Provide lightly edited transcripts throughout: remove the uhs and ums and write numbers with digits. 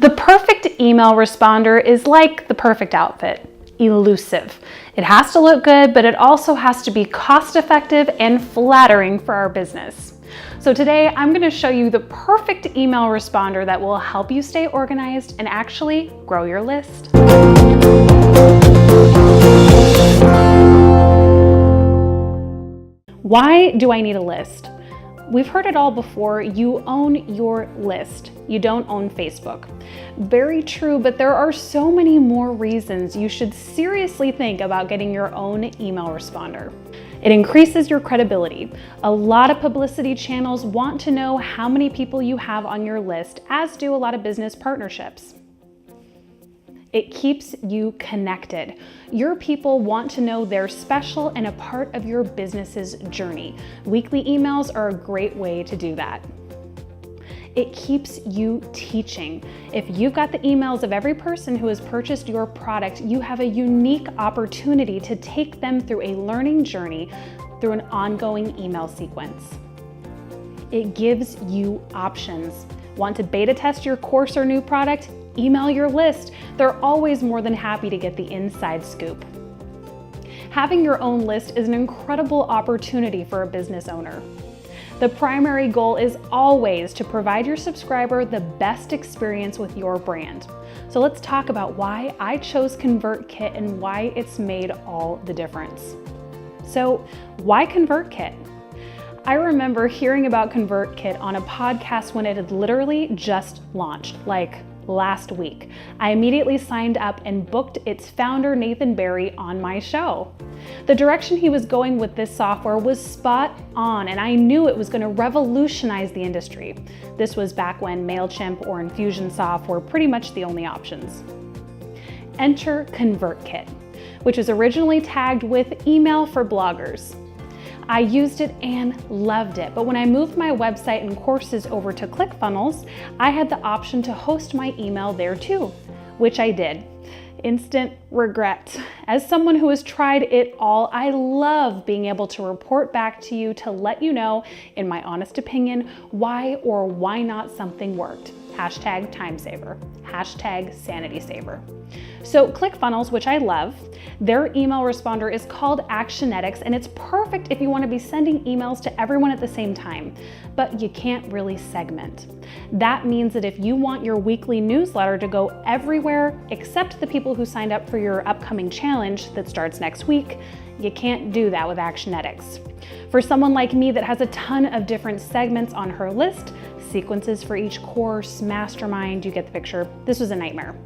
The perfect email responder is like the perfect outfit, elusive. It has to look good, but it also has to be cost-effective and flattering for our business. So today I'm going to show you the perfect email responder that will help you stay organized and actually grow your list. Why do I need a list? We've heard it all before. You own your list. You don't own Facebook. Very true, but there are so many more reasons you should seriously think about getting your own email responder. It increases your credibility. A lot of publicity channels want to know how many people you have on your list, as do a lot of business partnerships. It keeps you connected. Your people want to know they're special and a part of your business's journey. Weekly emails are a great way to do that. It keeps you teaching. If you've got the emails of every person who has purchased your product, you have a unique opportunity to take them through a learning journey through an ongoing email sequence. It gives you options. Want to beta test your course or new product? Email your list. They're always more than happy to get the inside scoop. Having your own list is an incredible opportunity for a business owner. The primary goal is always to provide your subscriber the best experience with your brand. So let's talk about why I chose ConvertKit and why it's made all the difference. So why ConvertKit? I remember hearing about ConvertKit on a podcast when it had literally just launched, like last week. I immediately signed up and booked its founder, Nathan Barry, on my show. The direction he was going with this software was spot on, and I knew it was going to revolutionize the industry. This was back when MailChimp or Infusionsoft were pretty much the only options. Enter ConvertKit, which was originally tagged with email for bloggers. I used it and loved it, but when I moved my website and courses over to ClickFunnels, I had the option to host my email there too, which I did. Instant regret. As someone who has tried it all, I love being able to report back to you to let you know, in my honest opinion, why or why not something worked. Hashtag time saver, hashtag sanity saver. So ClickFunnels, which I love, their email responder is called Actionetics, and it's perfect if you want to be sending emails to everyone at the same time, but you can't really segment. That means that if you want your weekly newsletter to go everywhere except the people who signed up for your upcoming challenge that starts next week, you can't do that with Actionetics. For someone like me that has a ton of different segments on her list, sequences for each course, mastermind, you get the picture, this was a nightmare.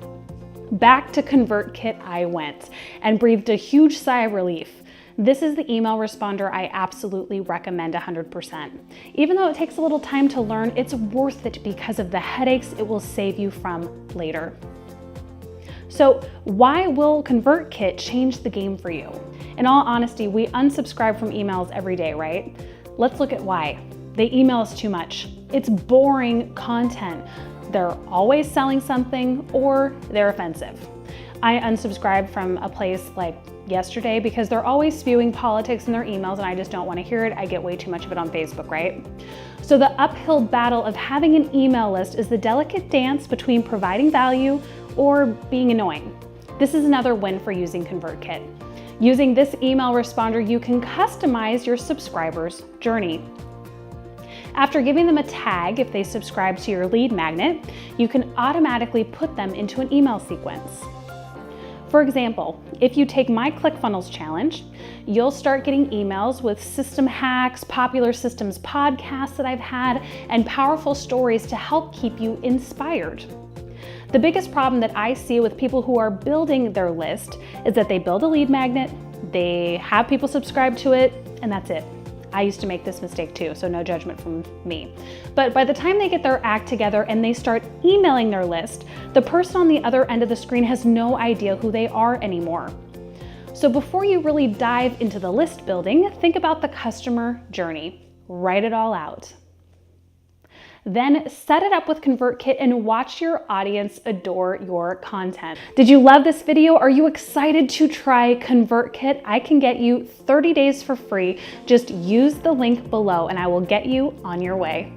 Back to ConvertKit I went and breathed a huge sigh of relief. This is the email responder I absolutely recommend 100%. Even though it takes a little time to learn, it's worth it because of the headaches it will save you from later. So why will ConvertKit change the game for you? In all honesty, we unsubscribe from emails every day, right? Let's look at why. They email us too much. It's boring content. They're always selling something or they're offensive. I unsubscribed from a place like yesterday because they're always spewing politics in their emails and I just don't want to hear it. I get way too much of it on Facebook, right? So the uphill battle of having an email list is the delicate dance between providing value or being annoying. This is another win for using ConvertKit. Using this email responder, you can customize your subscriber's journey. After giving them a tag, if they subscribe to your lead magnet, you can automatically put them into an email sequence. For example, if you take my ClickFunnels challenge, you'll start getting emails with system hacks, popular systems podcasts that I've had, and powerful stories to help keep you inspired. The biggest problem that I see with people who are building their list is that they build a lead magnet, they have people subscribe to it, and that's it. I used to make this mistake too, so no judgment from me. But by the time they get their act together and they start emailing their list, the person on the other end of the screen has no idea who they are anymore. So before you really dive into the list building, think about the customer journey. Write it all out. Then set it up with ConvertKit and watch your audience adore your content. Did you love this video? Are you excited to try ConvertKit? I can get you 30 days for free. Just use the link below and I will get you on your way.